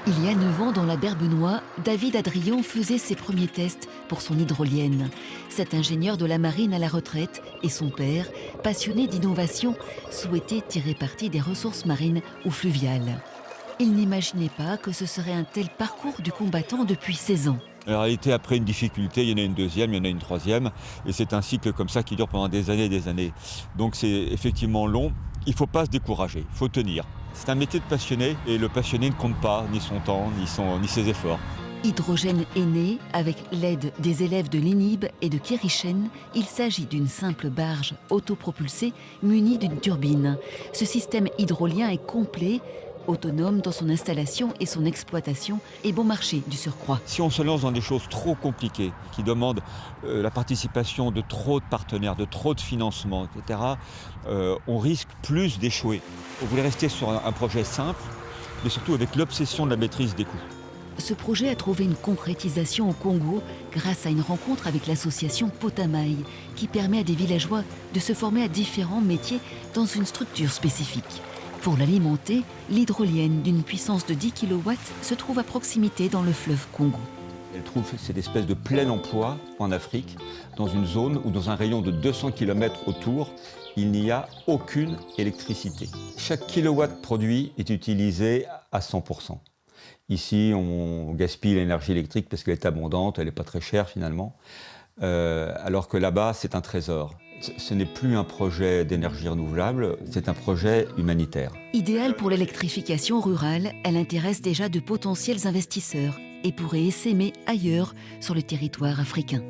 Il y a 9 ans, dans la Berbenois, David Adrian faisait ses premiers tests pour son hydrolienne. Cet ingénieur de la marine à la retraite et son père, passionné d'innovation, souhaitaient tirer parti des ressources marines ou fluviales. Ils n'imaginaient pas que ce serait un tel parcours du combattant depuis 16 ans. En réalité, après une difficulté, il y en a une deuxième, il y en a une troisième, et c'est un cycle comme ça qui dure pendant des années et des années. Donc c'est effectivement long, il ne faut pas se décourager, il faut tenir. C'est un métier de passionné, et le passionné ne compte pas ni son temps, ni ses efforts. Hydrogène est né avec l'aide des élèves de l'ENIB et de Kérichen. Il s'agit d'une simple barge autopropulsée munie d'une turbine. Ce système hydrolien est complet, autonome dans son installation et son exploitation et bon marché du surcroît. Si on se lance dans des choses trop compliquées, qui demandent la participation de trop de partenaires, de trop de financement, etc., on risque plus d'échouer. On voulait rester sur un projet simple, mais surtout avec l'obsession de la maîtrise des coûts. Ce projet a trouvé une concrétisation au Congo grâce à une rencontre avec l'association Potamaï, qui permet à des villageois de se former à différents métiers dans une structure spécifique. Pour l'alimenter, l'hydrolienne d'une puissance de 10 kW se trouve à proximité dans le fleuve Congo. Elle trouve cette espèce de plein emploi en Afrique, dans une zone où dans un rayon de 200 km autour, il n'y a aucune électricité. Chaque kilowatt produit est utilisé à 100%. Ici, on gaspille l'énergie électrique parce qu'elle est abondante, elle n'est pas très chère finalement, alors que là-bas, c'est un trésor. Ce n'est plus un projet d'énergie renouvelable, c'est un projet humanitaire. Idéale pour l'électrification rurale, elle intéresse déjà de potentiels investisseurs et pourrait essaimer ailleurs sur le territoire africain.